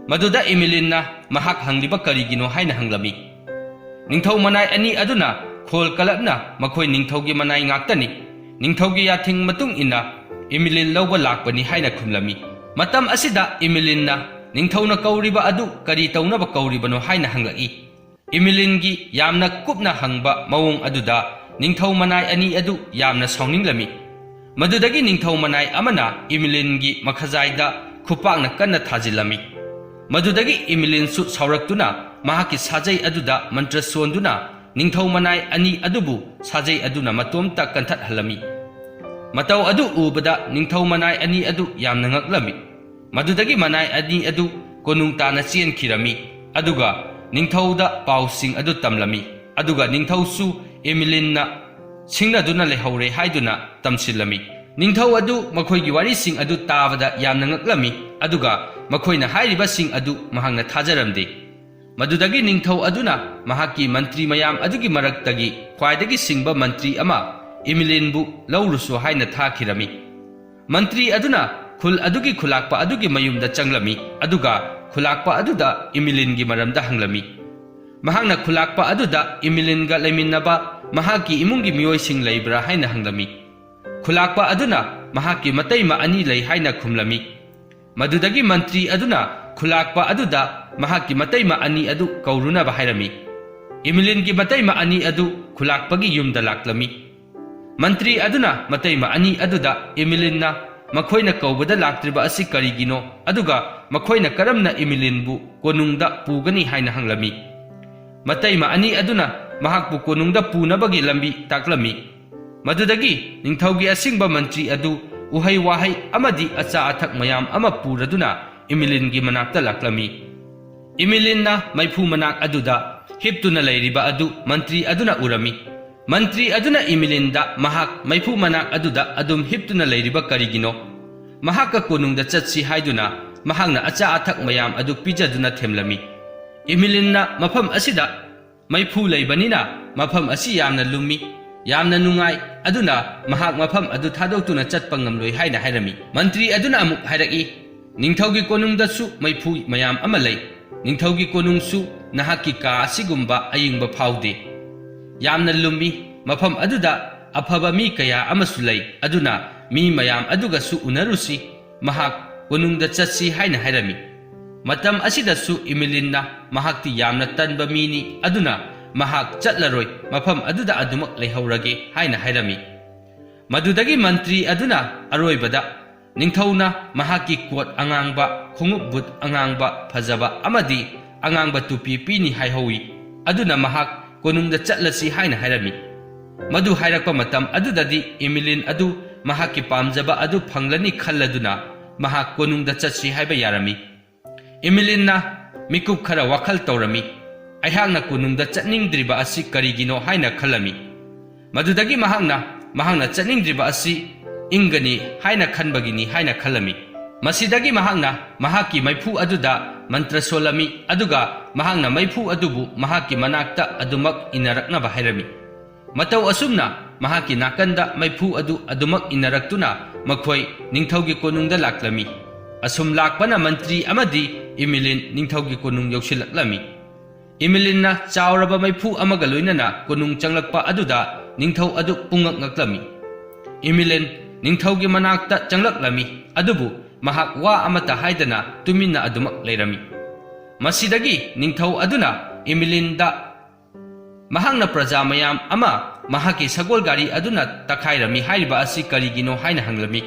ꯃꯗꯨꯗ ꯏꯃꯤꯂꯤꯟꯅ ꯃꯍꯥꯛ ꯍꯪꯂꯤꯕ ꯀꯔꯤꯒꯤꯅꯣ ꯍꯥꯏꯅ ꯍꯪꯂꯝꯃꯤ꯫ ꯅꯤꯡꯊꯧ ꯃꯅꯥꯏ ꯑꯅꯤ ꯑꯗꯨꯅ ꯈꯣꯜ ꯀꯂꯞꯅ ꯃꯈꯣꯏ ꯅꯤꯡꯊꯧꯒꯤ ꯃꯅꯥꯏ ꯉꯥꯛꯇꯅꯤ, ꯅꯤꯡꯊꯧꯒꯤ ꯌꯥꯊꯤꯡ ꯃꯇꯨꯡ ꯏꯟꯅ ꯏꯃꯤꯂꯤꯟ ꯂꯧꯕ ꯂꯥꯛꯄꯅꯤ ꯍꯥꯏꯅ ꯈꯨꯝꯂꯝꯃꯤ꯫ ꯃꯇꯝ ꯑꯁꯤꯗ ꯏꯃꯤꯂꯤꯟꯅ ꯅꯤꯡꯊꯧꯅ ꯀꯧꯔꯤꯕ ꯑꯗꯨ ꯀꯔꯤ ꯇꯧꯅꯕ ꯀꯧꯔꯤꯕꯅꯣ ꯍꯥꯏꯅ ꯍꯪꯂꯛꯏ꯫ ꯏꯃꯤꯂꯤꯟꯒꯤ ꯌꯥꯝꯅ ꯀꯨꯞꯅ ꯍꯪꯕ ꯃꯑꯣꯡ ꯑꯗꯨꯗ ꯅꯤꯡꯊꯧ ꯃꯅꯥꯏ ꯑꯅꯤ ꯑꯗꯨ ꯌꯥꯝꯅ ꯁꯥꯎꯅꯤꯡꯂꯝꯃꯤ꯫ ꯃꯗꯨꯗꯒꯤ ꯅꯤꯡꯊꯧ ꯃꯅꯥꯏ ꯑꯃꯅ ꯏꯃꯤꯂꯤꯟꯒꯤ ꯃꯈꯖꯥꯏꯗ ꯈꯨꯄꯥꯛꯅ ꯀꯟꯅ ꯊꯥꯖꯤꯜꯂꯝꯃꯤ꯫ ꯃꯗꯨꯗꯒꯤ ꯏꯃꯤꯂꯤꯟꯁꯨ ꯁꯥꯎꯔꯛꯇꯨꯅ ꯃꯍꯥꯛꯀꯤ ꯁꯥꯖꯩ ꯑꯗꯨꯗ ꯃꯟꯇ꯭ꯔ ꯁꯣꯟꯗꯨꯅ ꯅꯤꯡꯊꯧ ꯃꯅꯥꯏ ꯑꯅꯤ ꯑꯗꯨꯕꯨ ꯁꯥꯖꯩ ꯑꯗꯨꯅ ꯃꯇꯣꯝꯇ ꯀꯟꯊꯠꯍꯜꯂꯝꯃꯤ꯫ ꯃꯇꯧ ꯑꯗꯨ ꯎꯕꯗ ꯅꯤꯡꯊꯧ ꯃꯅꯥꯏ ꯑꯅꯤ ꯑꯗꯨ ꯌꯥꯝꯅ ꯉꯛꯂꯝꯃꯤ꯫ ꯃꯗꯨꯗꯒꯤ ꯃꯅꯥꯏ ꯑꯅꯤ ꯑꯗꯨ ꯀꯣꯅꯨꯡ ꯇꯥꯟꯅ ꯆꯦꯟꯈꯤꯔꯝꯃꯤ, ꯑꯗꯨꯒ ꯅꯤꯡꯊꯧꯗ ꯄꯥꯎꯁꯤꯡ ꯑꯗꯨ ꯇꯝꯂꯝꯃꯤ, ꯑꯗꯨꯒ ꯅꯤꯡꯊꯧꯁꯨ ꯏꯃꯤꯂꯤꯟꯅ ꯁꯤꯡꯅꯗꯨꯅ ꯂꯩꯍꯧꯔꯦ ꯍꯥꯏꯗꯨꯅ ꯇꯝꯁꯤꯜꯂꯝꯃꯤ꯫ ꯅꯤꯡꯊꯧ ꯑꯗꯨ ꯃꯈꯣꯏꯒꯤ ꯋꯥꯔꯤꯁꯤꯡ ꯑꯗꯨ ꯇꯥꯕꯗ ꯌꯥꯝꯅ ꯉꯛꯂꯝꯃꯤ, ꯑꯗꯨꯒ ꯃꯈꯣꯏꯅ ꯍꯥꯏꯔꯤꯕꯁꯤꯡ ꯑꯗꯨ ꯃꯍꯥꯛꯅ ꯊꯥꯖꯔꯝꯗꯦ꯫ ꯃꯗꯨꯗꯒꯤ ꯅꯤꯡꯊꯧ ꯑꯗꯨꯅ ꯃꯍꯥꯛꯀꯤ ꯃꯟꯇ꯭ꯔꯤ ꯃꯌꯥꯝ ꯑꯗꯨꯒꯤ ꯃꯔꯛꯇꯒꯤ ꯈ꯭ꯋꯥꯏꯗꯒꯤ ꯁꯤꯡꯕ ꯃꯟꯇ꯭ꯔꯤ ꯑꯃ ꯏꯃꯤꯂꯤꯟꯕꯨ ꯂꯧꯔꯨꯁꯨ ꯍꯥꯏꯅ ꯊꯥꯈꯤꯔꯝꯃꯤ꯫ ꯃꯟꯇ꯭ꯔꯤ ꯑꯗꯨꯅ ꯈꯨꯜ ꯑꯗꯨꯒꯤ ꯈꯨꯜꯂꯥꯛꯄ ꯑꯗꯨꯒꯤ ꯃꯌꯨꯝꯗ ꯆꯪꯂꯝꯃꯤ, ꯑꯗꯨꯒ ꯈꯨꯜꯂꯥꯛꯄ ꯑꯗꯨꯗ ꯏꯃꯤꯂꯤꯟꯒꯤ ꯃꯔꯝꯗ ꯍꯪꯂꯝꯃꯤ꯫ ꯃꯍꯥꯛꯅ ꯈꯨꯜꯂꯥꯛꯄ ꯑꯗꯨꯗ ꯏꯃꯤꯂꯤꯟꯒ ꯂꯩꯃꯤꯟꯅꯕ ꯃꯍꯥꯛꯀꯤ ꯏꯃꯨꯡꯒꯤ ꯃꯤꯑꯣꯏꯁꯤꯡ ꯂꯩꯕ꯭ꯔꯥ ꯍꯥꯏꯅ ꯍꯪꯂꯝꯃꯤ꯫ ꯈꯨꯜꯂꯥꯛꯄ ꯑꯗꯨꯅ ꯃꯍꯥꯛꯀꯤ ꯃꯇꯩꯃ ꯑꯅꯤ ꯂꯩ ꯍꯥꯏꯅ ꯈꯨꯝꯂꯝꯃꯤ꯫ ꯃꯗꯨꯗꯒꯤ ꯃꯟꯇ꯭ꯔꯤ ꯑꯗꯨꯅ ꯈꯨꯜꯂꯥꯛꯄ ꯑꯗꯨꯗ ꯃꯍꯥꯛꯀꯤ ꯃꯇꯩꯃ ꯑꯅꯤ ꯑꯗꯨ ꯀꯧꯔꯨꯅꯕ ꯍꯥꯏꯔꯝꯃꯤ꯫ ꯏꯃꯤꯂꯤꯟꯒꯤ ꯃꯇꯩꯃ ꯑꯅꯤ ꯑꯗꯨ ꯈꯨꯜꯂꯥꯛꯄꯒꯤ ꯌꯨꯝꯗ ꯂꯥꯛꯂꯝꯃꯤ꯫ ꯃꯟꯇ꯭ꯔꯤ ꯑꯗꯨꯅ ꯃꯇꯩꯃ ꯑꯅꯤ ꯑꯗꯨꯗ ꯏꯃꯤꯂꯤꯟꯅ ꯃꯈꯣꯏꯅ ꯀꯧꯕꯗ ꯂꯥꯛꯇ꯭ꯔꯤꯕ ꯑꯁꯤ ꯀꯔꯤꯒꯤꯅꯣ, ꯑꯗꯨꯒ ꯃꯈꯣꯏꯅ ꯀꯔꯝꯅ ꯏꯃꯤꯂꯤꯟꯕꯨ ꯀꯣꯅꯨꯡꯗ ꯄꯨꯒꯅꯤ ꯍꯥꯏꯅ ꯍꯪꯂꯝꯃꯤ꯫ ꯃꯇꯩꯃ ꯑꯅꯤ ꯑꯗꯨꯅ mahakpu konungda punabagi lambi taklami. Madudagi ningthaugi asingba mantri adu uhai wahai amadi acha athak mayam ama puraduna Emilingi manakta laklami. Emilinna maifu manak aduda hiptuna lairiba adu mantri aduna urami. Mantri aduna Emilinda mahak maifu manak aduda adum hiptuna lairiba karigino. Mahaka konungda chatsi haiduna mahakna acha athak mayam adu pijaduna themlami. Emilinna mafam asida maifu laibanina mafam asi yamna lumi yamna nungai aduna mahak mafam adu thadoktuna chatpa ngamloi haina hairami. Mantri aduna amuk hairaki ningthaugi konungdasu maifu mayam ama lei. Ningthaugi konungsu nahaki ka asigumba ayingba phaude. Yamna lumi mafam aduda afaba mi kaya amasu lei aduna mi mayam adugasu unarusi mahak konungda chatsi haina hairami. Matam asidasu Emilinna mahakti yamna tanba mini aduna mahak chatlaroi mafam aduda adumak leihaurage haina hairami. Madudagi mantri aduna aroibada ningthauna mahaki kot angangba khongup but angangba phajaba amadi angangba tupi pini haihowi aduna mahak konungda chatlasi haina hairami. Madu hairakpa matam adudadi Emilin adu mahaki pamjaba adu phanglani khalladuna mahak konungda chatsi haiba yarami. Emilinna mikup khara wakhal tawrami. Aihakna konungda chatningdriba asi karigino haina khalami. Madudagi mahakna chatningdriba asi ingani haina khanbagini haina khalami. Masidagi mahaki maifu aduda mantra solami aduga mahakna maifu adubu mahaki manakta adumak inaraknaba hairami. Matau asumna mahaki nakanda maifu adu adumak inaraktuna makhoi ningthaugi konungda laklami. Asum lakpana mantri amadi Emilin ningthaugi konung yausilaklami. Emilinna chawraba maifu amaga loinana konung changlakpa aduda ningthau adu pungak ngaklami. Emilin ningthaugi manakta changlaklami adubu mahak wa amata haidana tuminna adumak leirami. Masidagi ningthau aduna Emilinda mahakna praja mayam ama mahaki sagol gari aduna takhairami haiba asi karigino haina hanglami.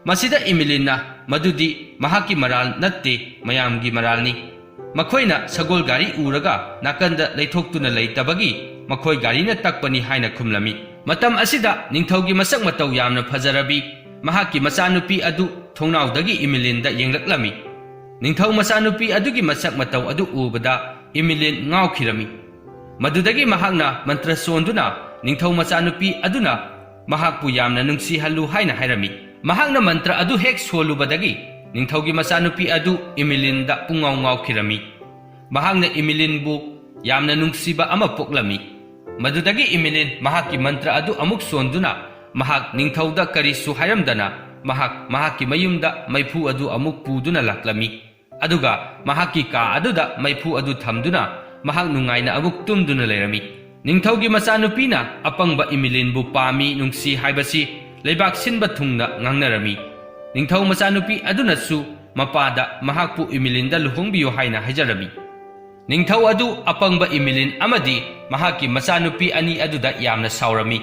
Masida Emilinna madudi mahaki maral natte mayamgi maralni. Makhoina sagol gari uraga nakanda leithoktuna leitabagi makhoi garina takpani haina khumlami. Matam asida ningthaugi masak matau yamna phajarabi mahaki machanupi adu thongnaudagi Emilinda yenglaklami. Ningthau machanupi adugi masak matau adu ubada Emilin ngaukhirami. Madudagi mahakna mantra sonduna ningthau machanupi aduna mahakpu yamna nungsi hallu haina hairami. Mahakna mantra adu hek solubadagi ningthaugi machanupi adu Emilinda pungau ngaukhirami. Mahakna Emilinbu yamna nungsiba ama poklami. Madudagi Emilin mahaki mantra adu amuk sonduna mahak ningthauda karisu hairamdana mahaki mayumda maifu adu amuk puduna laklami. Aduga mahaki ka aduda maifu adu thamduna mahak nungaina amuk tumduna leirami. Ningthaugi machanupina apangba Emilinbu pami nungsi haibasi leibak sinba thungna ngangnarami. Ningthau machanupi adunasu mapada mahakpu Emilinda luhongbiyo haina haijarami. Ningthau adu apangba Emilin amadi mahaki machanupi ani aduda yamna saurami.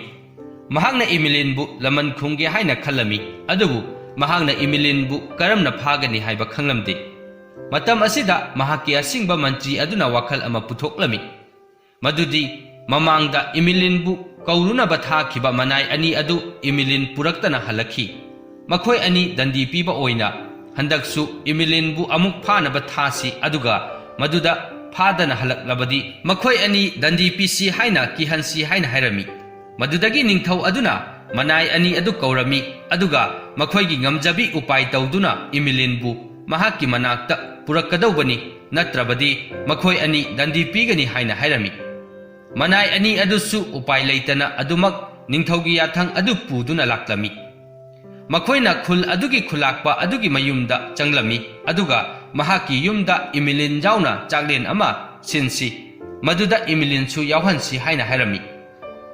Mahakna Emilinbu laman khungge haina khalami adubu mahakna Emilinbu karamna phagani haiba khanglamde. Matam asida mahaki asingba mantri aduna wakhal ama puthoklami. Madudi mamangda Emilinbu kaurunaba thakhiba manai ani adu Emilin puraktana halakhi. Makhoi ani dandi piba oina handaksu Emilinbu amuk phanaba thasi aduga maduda phadana halaklabadi makhoi ani dandi pisi haina kihansi haina hairami. Madudagi ningthau aduna manai ani adu kaurami aduga makhoigi ngamjabi upai tawduna Emilinbu mahaki manakta purakadaubani natrabadi makhoi ani dandi pigani haina hairami. Manai ani adusu upai leitana adumak ningthaugi yathang adu puduna laklami. Makhoina khul adugi khulakpa adugi mayumda changlami aduga mahaki yumda Emilin jauna chaklen ama sinsi maduda Emilin su yawhansi haina hairami.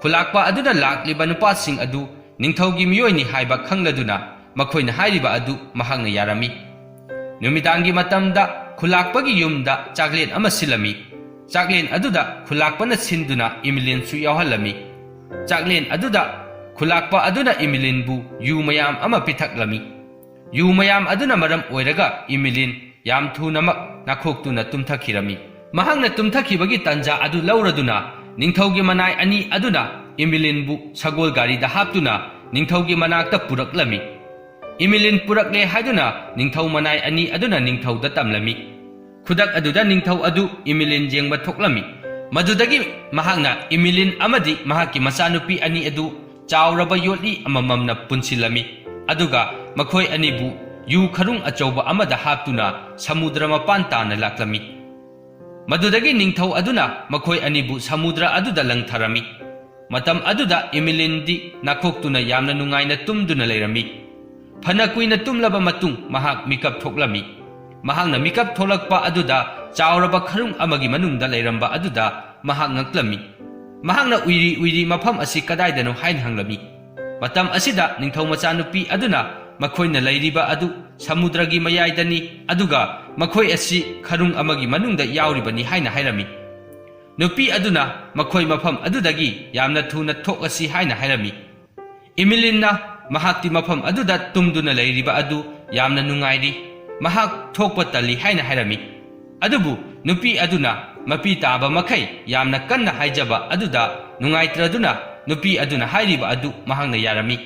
Khulakpa aduna lakliba nupasing adu ningthaugi miyoini haiba khangladuna makhoina hairiba adu mahakna yarami. Numidangi matamda khulakpagi yumda chaklen ama silami. Chaklen aduda khulakpana sinduna Emilin su yawhalami. Chaklen aduda khulakpa aduna Emilinbu yu mayam ama pithaklami. Yu mayam aduna maram oiraga Emilin yam thunamak nakhoktuna tumthakhirami. Mahakna tumthakhibagi tanja adu lauraduna ꯅꯤꯡꯊꯧꯒꯤ ꯃꯅꯥꯏ ꯑꯅꯤ ꯑꯗꯨꯅ ꯏꯃꯤꯂꯤꯟꯕꯨ ꯁꯒꯣꯜ ꯒꯥꯔꯤꯗ ꯍꯥꯞꯇꯨꯅ ꯅꯤꯡꯊꯧꯒꯤ ꯃꯅꯥꯛꯇ ꯄꯨꯔꯛꯂꯝꯃꯤ꯫ ꯏꯃꯤꯂꯤꯟ ꯄꯨꯔꯛꯂꯦ ꯍꯥꯏꯗꯨꯅ ꯅꯤꯡꯊꯧ ꯃꯅꯥꯏ ꯑꯅꯤ ꯑꯗꯨꯅ ꯅꯤꯡꯊꯧꯗ ꯇꯝꯂꯝꯃꯤ꯫ ꯈꯨꯗꯛ ꯑꯗꯨꯗ ꯅꯤꯡꯊꯧ ꯑꯗꯨ ꯏꯃꯤꯂꯤꯟ ꯌꯦꯡꯕ ꯊꯣꯛꯂꯝꯃꯤ꯫ ꯃꯗꯨꯗꯒꯤ ꯃꯍꯥꯛꯅ ꯏꯃꯤꯂꯤꯟ ꯑꯃꯗꯤ ꯃꯍꯥꯛꯀꯤ ꯃꯆꯥꯅꯨꯄꯤ ꯑꯅꯤ ꯑꯗꯨ ꯆꯥꯎꯔꯕ ꯌꯣꯠꯂꯤ ꯑꯃꯃꯝꯅ ꯄꯨꯟꯁꯤꯜꯂꯝꯃꯤ꯫ ꯑꯗꯨꯒ ꯃꯈꯣꯏ ꯑꯅꯤꯕꯨ ꯌꯨ ꯈꯔꯨꯡ ꯑꯆꯧꯕ ꯑꯃꯗ ꯍꯥꯞꯇꯨꯅ ꯁꯃꯨꯗ꯭ꯔ ꯃꯄꯥꯟ ꯇꯥꯅ ꯂꯥꯛꯂꯝꯃꯤ꯫ ꯃꯗꯨꯗꯒꯤ ꯅꯤꯡꯊꯧ ꯑꯗꯨꯅ ꯃꯈꯣꯏ ꯑꯅꯤꯕꯨ ꯁꯃꯨꯗ꯭ꯔ ꯑꯗꯨꯗ ꯂꯪꯊꯔꯝꯃꯤ꯫ ꯃꯇꯝ ꯑꯗꯨꯗ ꯏꯃꯤꯂꯤꯟꯗꯤ ꯅꯥꯈꯣꯛꯇꯨꯅ ꯌꯥꯝꯅ ꯅꯨꯡꯉꯥꯏꯅ ꯇꯨꯝꯗꯨꯅ ꯂꯩꯔꯝꯃꯤ꯫ ꯐꯅ ꯀꯨꯏꯅ ꯇꯨꯝꯂꯕ ꯃꯇꯨꯡ ꯃꯍꯥꯛ ꯃꯤꯀꯞ ꯊꯣꯛꯂꯝꯃꯤ꯫ ꯃꯍꯥꯛꯅ ꯃꯤꯀꯞ ꯊꯣꯛꯂꯛꯄ ꯑꯗꯨꯗ ꯆꯥꯎꯔꯕ ꯈꯔꯨꯡ ꯑꯃꯒꯤ ꯃꯅꯨꯡꯗ ꯂꯩꯔꯝꯕ ꯑꯗꯨꯗ ꯃꯍꯥꯛ ꯉꯛꯂꯝꯃꯤ꯫ ꯃꯍꯥꯛꯅ ꯎꯏꯔꯤ ꯎꯏꯔꯤ ꯃꯐꯝ ꯑꯁꯤ ꯀꯗꯥꯏꯗꯅꯣ ꯍꯥꯏꯅ ꯍꯪꯂꯝꯃꯤ꯫ ꯃꯇꯝ ꯑꯁꯤꯗ ꯅꯤꯡꯊꯧ ꯃꯆꯥꯅꯨꯄꯤ ꯑꯗꯨꯅ ꯃꯈꯣꯏꯅ ꯂꯩꯔꯤꯕ ꯑꯗꯨ ꯁꯃꯨꯗ꯭ꯔꯒꯤ ꯃꯌꯥꯏꯗꯅꯤ, ꯑꯗꯨꯒ ꯃꯈꯣꯏ ꯑꯁꯤ ꯈꯔꯨꯡ ꯑꯃꯒꯤ ꯃꯅꯨꯡꯗ ꯌꯥꯎꯔꯤꯕꯅꯤ ꯍꯥꯏꯅ ꯍꯥꯏꯔꯝꯃꯤ꯫ ꯅꯨꯄꯤ ꯑꯗꯨꯅ ꯃꯈꯣꯏ ꯃꯐꯝ ꯑꯗꯨꯗꯒꯤ ꯌꯥꯝꯅ ꯊꯨꯅ ꯊꯣꯛꯑꯁꯤ ꯍꯥꯏꯅ ꯍꯥꯏꯔꯝꯃꯤ꯫ ꯏꯃꯤꯂꯤꯟꯅ ꯃꯍꯥꯛꯇꯤ ꯃꯐꯝ ꯑꯗꯨꯗ ꯇꯨꯝꯗꯨꯅ ꯂꯩꯔꯤꯕ ꯑꯗꯨ ꯌꯥꯝꯅ ꯅꯨꯡꯉꯥꯏꯔꯤ, ꯃꯍꯥꯛ ꯊꯣꯛꯄ ꯇꯜꯂꯤ ꯍꯥꯏꯅ ꯍꯥꯏꯔꯝꯃꯤ꯫ ꯑꯗꯨꯕꯨ ꯅꯨꯄꯤ ꯑꯗꯨꯅ ꯃꯄꯤ ꯇꯥꯕ ꯃꯈꯩ ꯌꯥꯝꯅ ꯀꯟꯅ ꯍꯥꯏꯖꯕ ꯑꯗꯨꯗ ꯅꯨꯡꯉꯥꯏꯇ꯭ꯔꯗꯨꯅ ꯅꯨꯄꯤ ꯑꯗꯨꯅ ꯍꯥꯏꯔꯤꯕ ꯑꯗꯨ ꯃꯍꯥꯛꯅ ꯌꯥꯔꯝꯃꯤ꯫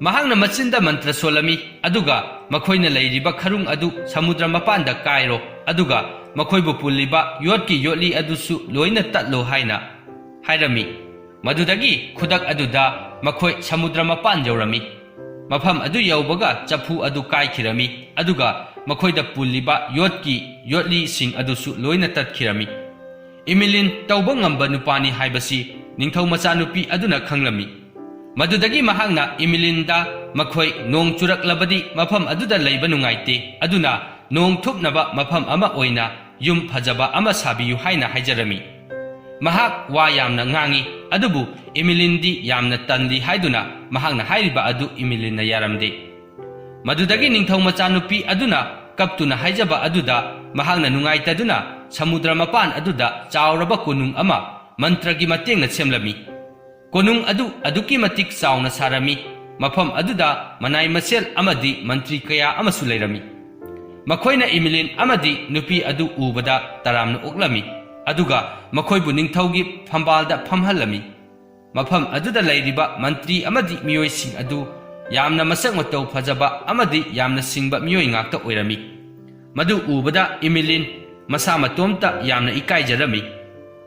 ꯃꯍꯥꯛꯅ ꯃꯆꯤꯟꯗ ꯃꯟꯇ꯭ꯔ ꯁꯣꯜꯂꯝꯃꯤ, ꯑꯗꯨꯒ ꯃꯈꯣꯏꯅ ꯂꯩꯔꯤꯕ ꯈꯔꯨꯡ ꯑꯗꯨ ꯁꯃꯨꯗ꯭ꯔ ꯃꯄꯥꯟꯗ ꯀꯥꯏꯔꯣ, ꯑꯗꯨꯒ ꯃꯈꯣꯏꯕꯨ ꯄꯨꯜꯂꯤꯕ ꯌꯣꯠꯀꯤ ꯌꯣꯠꯂꯤ ꯑꯗꯨꯁꯨ ꯂꯣꯏꯅ ꯇꯠꯂꯣ ꯍꯥꯏꯅ ꯍꯥꯏꯔꯝꯃꯤ꯫ ꯃꯗꯨꯗꯒꯤ ꯈꯨꯗꯛ ꯑꯗꯨꯗ ꯃꯈꯣꯏ ꯁꯃꯨꯗ꯭ꯔ ꯃꯄꯥꯟ ꯌꯧꯔꯝꯃꯤ꯫ ꯃꯐꯝ ꯑꯗꯨ ꯌꯧꯕꯒ ꯆꯐꯨ ꯑꯗු ꯀꯥꯏꯈꯤꯔꯝꯃꯤ, ꯑꯗꯨꯒ ꯃꯈꯣꯏꯗ ꯄꯨꯜꯂꯤꯕ ꯌꯣꯠꯀꯤ ꯌꯣꯠꯂꯤꯁꯤꯡ ꯑꯗꯨꯁꯨ ꯂꯣꯏꯅ ꯇꯠꯈꯤꯔꯝꯃꯤ꯫ ꯏꯃꯤꯂꯤꯟ ꯇꯧꯕ ꯉꯝꯕ ꯅꯨꯄꯥꯅꯤ ꯍꯥꯏꯕꯁꯤ ꯅꯤꯡꯊꯧ ꯃꯆꯥꯅꯨꯄꯤ ꯑꯗꯨꯅ ꯈꯪꯂꯝꯃꯤ꯫ ꯃꯗꯨꯗꯒꯤ ꯃꯍꯥꯛꯅ ꯏꯃꯤꯂꯤꯟꯗ ꯃꯈꯣꯏ ꯅꯣꯡ ꯆꯨꯔꯛꯂꯕꯗꯤ ꯃꯐꯝ ꯑꯗꯨꯗ ꯂꯩꯕ ꯅꯨꯡꯉꯥꯏꯇꯦ, ꯑꯗꯨꯅ ꯅꯣꯡ ꯊꯨꯞꯅꯕ ꯃꯐꯝ ꯑꯃ ꯑꯣꯏꯅ ꯌꯨꯝ ꯐꯖꯕ ꯑꯃ ꯁꯥꯕꯤꯌꯨ ꯍꯥꯏꯅ ꯍꯥꯏꯖꯔꯝꯃꯤ꯫ ꯃꯍꯥꯛ ꯋꯥ ꯌꯥꯝꯅ ꯉꯥꯡꯉꯤ, ꯑꯗꯨꯕꯨ ꯏꯃꯤꯂꯤꯟꯗꯤ ꯌꯥꯝꯅ ꯇꯟꯂꯤ ꯍꯥꯏꯗꯨꯅ ꯃꯍꯥꯛꯅ ꯍꯥꯏꯔꯤꯕ ꯑꯗꯨ ꯏꯃꯤꯂꯤꯟꯅ ꯌꯥꯔꯝꯗꯦ꯫ ꯃꯗꯨꯗꯒꯤ ꯅꯤꯡꯊꯧ ꯃꯆꯥꯅꯨꯄꯤ ꯑꯗꯨꯅ ꯀꯞꯇꯨꯅ ꯍꯥꯏꯖꯕ ꯑꯗꯨꯗ ꯃꯍꯥꯛꯅ ꯅꯨꯡꯉꯥꯏꯇꯗꯨꯅ ꯁꯃꯨꯗ꯭ꯔ ꯃꯄꯥꯟ ꯑꯗꯨꯗ ꯆꯥꯎꯔꯕ ꯀꯣꯅꯨꯡ ꯑꯃ ꯃꯟꯇ꯭ꯔꯒꯤ ꯃꯇꯦꯡꯅ ꯁꯦꯝꯂꯝꯃꯤ꯫ ꯀꯣꯅꯨꯡ ꯑꯗꯨ ꯑꯗꯨꯛꯀꯤ ꯃꯇꯤꯛ ꯆꯥꯎꯅ ꯁꯥꯔꯝꯃꯤ꯫ ꯃꯐꯝ ꯑꯗꯨꯗ ꯃꯅꯥꯏ ꯃꯁꯦꯜ ꯑꯃꯗꯤ ꯃꯟꯇ꯭ꯔꯤ ꯀꯌꯥ ꯑꯃꯁꯨ ꯂꯩꯔꯝꯃꯤ꯫ ꯃꯈꯣꯏꯅ ꯏꯃꯤꯂꯤꯟ ꯑꯃꯗꯤ ꯅꯨꯄꯤ ꯑꯗꯨ ꯎꯕꯗ ꯇꯔꯥꯝꯅ ꯑꯣꯛꯂꯝꯃꯤ, ꯑꯗꯨꯒ ꯃꯈꯣꯏꯕꯨ ꯅꯤꯡꯊꯧꯒꯤ ꯐꯝꯕꯥꯜꯗ ꯐꯝꯍꯜꯂꯝꯃꯤ꯫ ꯃꯐꯝ ꯑꯗꯨꯗ ꯂꯩꯔꯤꯕ ꯃꯟꯇ꯭ꯔꯤ ꯑꯃꯗꯤ ꯃꯤꯑꯣꯏꯁꯤꯡ ꯑꯗꯨ ꯌꯥꯝꯅ ꯃꯁꯛ ꯃꯇꯧ ꯐꯖꯕ ꯑꯃꯗꯤ ꯌꯥꯝꯅ ꯁꯤꯡꯕ ꯃꯤꯑꯣꯏ ꯉꯥꯛꯇ ꯑꯣꯏꯔꯝꯃꯤ꯫ ꯃꯗꯨ ꯎꯕꯗ ꯏꯃꯤꯂꯤꯟ ꯃꯁꯥ ꯃꯇꯣꯝꯇ ꯌꯥꯝꯅ ꯏꯀꯥꯏꯖꯔꯝꯃꯤ꯫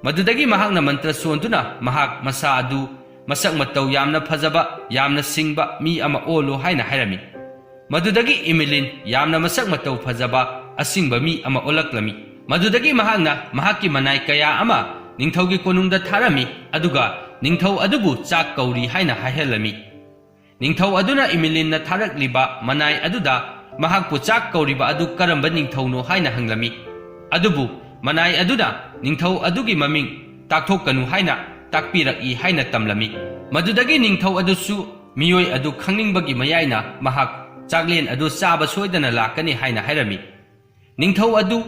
ꯃꯗꯨꯗꯒꯤ ꯃꯍꯥꯛꯅ ꯃꯟꯇ꯭ꯔ ꯁꯣꯟꯗꯨꯅ ꯃꯍꯥꯛ ꯃꯁꯥ ꯑꯗꯨ ꯃꯁꯛ ꯃꯇꯧ ꯌꯥꯝꯅ ꯐꯖꯕ, ꯌꯥꯝꯅ ꯁꯤꯡꯕ ꯃꯤ ꯑꯃ ꯑꯣꯜꯂꯣ ꯍꯥꯏꯅ ꯍꯥꯏꯔꯝꯃꯤ꯫ ꯃꯗꯨꯗꯒꯤ ꯏꯃꯤꯂꯤꯟ ꯌꯥꯝꯅ ꯃꯁꯛ ꯃꯇꯧ ꯐꯖꯕ ꯑꯁꯤꯡꯕ ꯃꯤ ꯑꯃ ꯑꯣꯜꯂꯛꯂꯝꯃꯤ꯫ ꯃꯗꯨꯗꯒꯤ ꯃꯍꯥꯛꯅ ꯃꯍꯥꯛꯀꯤ ꯃꯅꯥꯏ ꯀꯌꯥ ꯑꯃ ꯅꯤꯡꯊꯧꯒꯤ ꯀꯣꯅꯨꯡꯗ ꯊꯥꯔꯝꯃꯤ, ꯑꯗꯨꯒ ꯅꯤꯡꯊꯧ ꯑꯗꯨꯕꯨ ꯆꯥꯛ ꯀꯧꯔꯤ ꯍꯥꯏꯅ ꯍꯥꯏꯍꯜꯂꯝꯃꯤ꯫ ꯅꯤꯡꯊꯧ ꯑꯗꯨꯅ ꯏꯃꯤꯂꯤꯟꯅ ꯊꯥꯔꯛꯂꯤꯕ ꯃꯅꯥꯏ ꯑꯗꯨꯗ ꯃꯍꯥꯛꯄꯨ ꯆꯥꯛ ꯀꯧꯔꯤꯕ ꯑꯗꯨ ꯀꯔꯝꯕ ꯅꯤꯡꯊꯧꯅꯣ ꯍꯥꯏꯅ ꯍꯪꯂꯝꯃꯤ꯫ ꯑꯗꯨꯕꯨ ꯃꯅꯥꯏ ꯑꯗꯨꯅ ꯅꯤꯡꯊꯧ ꯑꯗꯨꯒꯤ ꯃꯃꯤꯡ ꯇꯥꯛꯊꯣꯛꯀꯅꯨ ꯍꯥꯏꯅ ꯇꯥꯛꯄꯤꯔꯛꯏ ꯍꯥꯏꯅ ꯇꯝꯂꯝꯃꯤ꯫ ꯃꯗꯨꯗꯒꯤ ꯅꯤꯡꯊꯧ ꯑꯗꯨꯁꯨ ꯃꯤꯑꯣꯏ ꯑꯗꯨ ꯈꯪꯅꯤꯡꯕꯒꯤ ꯃꯌꯥꯏꯅ ꯃꯍꯥꯛ ꯆꯥꯛꯂꯦꯟ ꯑꯗꯨ ꯆꯥꯕ ꯁꯣꯏꯗꯅ ꯂꯥꯛꯀꯅꯤ ꯍꯥꯏꯅ ꯍꯥꯏꯔꯝꯃꯤ꯫ ꯅꯤꯡꯊꯧ ꯑꯗꯨ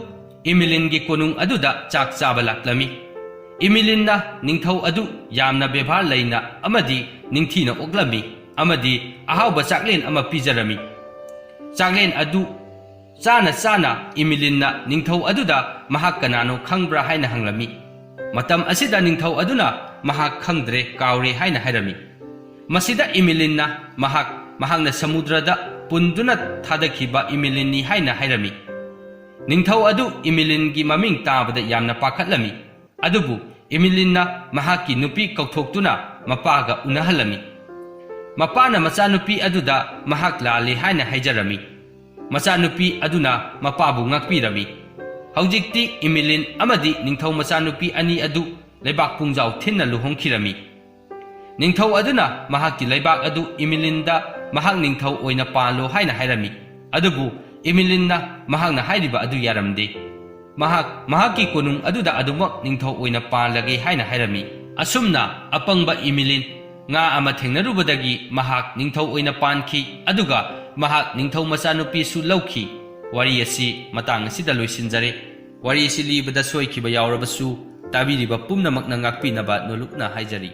ꯏꯃꯤꯂꯤꯟꯒꯤ ꯀꯣꯅꯨꯡ ꯑꯗꯨꯗ ꯆꯥꯛ ꯆꯥꯕ ꯂꯥꯛꯂꯝꯃꯤ꯫ ꯏꯃꯤꯂꯤꯟꯅ ꯅꯤꯡꯊꯧ ꯑꯗꯨ ꯌꯥꯝꯅ ꯕꯦꯚꯥꯔ ꯂꯩꯅ ꯑꯃꯗꯤ ꯅꯤꯡꯊꯤꯅ ꯑꯣꯛꯂꯝꯃꯤ, ꯑꯃꯗꯤ ꯑꯍꯥꯎꯕ ꯆꯥꯛꯂꯦꯟ ꯑꯃ ꯄꯤꯖꯔꯝꯃꯤ꯫ ꯆꯥꯛꯂꯦꯟ ꯑꯗꯨ ꯆꯥꯅ ꯆꯥꯅ ꯏꯃꯤꯂꯤꯟꯅ ꯅꯤꯡꯊꯧ ꯑꯗꯨꯗ ꯃꯍꯥꯛ ꯀꯅꯥꯅꯣ ꯈꯪꯕ꯭ꯔꯥ ꯍꯥꯏꯅ ꯍꯪꯂꯝꯃꯤ꯫ ꯃꯇꯝ ꯑꯁꯤꯗ ꯅꯤꯡꯊꯧ ꯑꯗꯨꯅ ꯃꯍꯥꯛ ꯈꯪꯗ꯭ꯔꯦ, ꯀꯥꯎꯔꯦ ꯍꯥꯏꯅ ꯍꯥꯏꯔꯝꯃꯤ꯫ ꯃꯁꯤꯗ ꯏꯃꯤꯂꯤꯟꯅ ꯃꯍꯥꯛꯅ ꯁꯃꯨꯗ꯭ꯔꯗ ꯄꯨꯟꯗꯨꯅ ꯊꯥꯗꯈꯤꯕ ꯏꯃꯤꯂꯤꯟꯅꯤ ꯍꯥꯏꯅ ꯍꯥꯏꯔꯝꯃꯤ꯫ ꯅꯤꯡꯊꯧ ꯑꯗු ꯏꯃꯤꯂꯤꯟꯒꯤ ꯃꯃꯤꯡ తాꯕꯗ ꯌꯥꯝꯅ ꯄꯥꯈꯠꯂꯝꯃꯤ, ꯑꯗꯨꯕꯨ ꯏꯃꯤꯂꯤꯟꯅ ꯃꯍꯥꯛꯀꯤ ꯅꯨꯄꯤ ꯀꯧꯊꯣꯛꯇꯨꯅ ꯃꯄꯥꯒ ꯎꯅꯍꯜꯂꯝꯃꯤ꯫ ꯃꯄꯥꯅ ꯃꯆꯥꯅꯨꯄꯤ ꯑꯗꯨꯗ ꯃꯍꯥꯛ ꯂꯥꯜꯂꯦ ꯍꯥꯏꯅ ꯍꯥꯏꯖꯔꯝꯃꯤ꯫ ꯃꯆꯥꯅꯨꯄꯤ ꯑꯗꯨꯅ ꯃꯄꯥꯕꯨ ꯉꯥꯛꯄꯤꯔꯝꯃꯤ꯫ ꯍꯧꯖꯤꯛꯇꯤ ꯏꯃꯤꯂꯤꯟ ꯑꯃꯗꯤ ꯅꯤꯡꯊꯧ ꯃꯆꯥꯅꯨꯄꯤ ꯑꯅꯤ ꯑꯗꯨ ꯂꯩꯕꯥꯛ ꯄꯨꯡꯖꯥꯎ ꯊꯤꯟꯅ ꯂꯨꯍꯣꯡꯈꯤꯔꯝꯃꯤ꯫ ꯅꯤꯡꯊꯧ ꯑꯗꯨꯅ ꯃꯍꯥꯛꯀꯤ ꯂꯩꯕꯥꯛ ꯑꯗꯨ ꯏꯃꯤꯂꯤꯟꯗ ꯃꯍꯥꯛ ꯅꯤꯡꯊꯧ ꯑꯣꯏꯅ ꯄꯥꯜꯂꯣ ꯍꯥꯏꯅ ꯍꯥꯏꯔꯝꯃꯤ, ꯑꯗꯨꯕꯨ ꯏꯃꯤꯂꯤꯟꯅ ꯃꯍꯥꯛꯅ ꯍꯥꯏꯔꯤꯕ ꯑꯗꯨ ꯌꯥꯔꯝꯗꯦ꯫ ꯃꯍꯥꯛꯀꯤ ꯀꯣꯅꯨꯡ ꯑꯗꯨꯗ ꯑꯗꯨꯃꯛ ꯅꯤꯡꯊꯧ ꯑꯣꯏꯅ ꯄꯥꯜꯂꯒꯦ ꯍꯥꯏꯅ ꯍꯥꯏꯔꯝꯃꯤ꯫ ꯑꯁꯨꯝꯅ ꯑꯄꯪꯕ ꯏꯃꯤꯂꯤꯟ ꯉꯥ ꯑꯃ ꯊꯦꯡꯅꯔꯨꯕꯗꯒꯤ ꯃꯍꯥꯛ ꯅꯤꯡꯊꯧ ꯑꯣꯏꯅ ꯄꯥꯟꯈꯤ, ꯑꯗꯨꯒ ꯃꯍꯥꯛ ꯅꯤꯡꯊꯧ ꯃꯆꯥꯅꯨꯄꯤꯁꯨ ꯂꯧꯈꯤ꯫ ꯋꯥꯔꯤ ꯑꯁꯤ ꯃꯇꯥꯡ ꯑꯁꯤꯗ ꯂꯣꯏꯁꯤꯟꯖꯔꯦ꯫ ꯋꯥꯔꯤ ꯑꯁꯤ ꯂꯤꯕꯗ ꯁꯣꯏꯈꯤꯕ ꯌꯥꯎꯔꯕꯁꯨ ꯇꯥꯕꯤꯔꯤꯕ ꯄꯨꯝꯅꯃꯛꯅ ꯉꯥꯛꯄꯤꯅꯕ ꯅꯣꯂꯨꯛꯅ ꯍꯥꯏꯖꯔꯤ꯫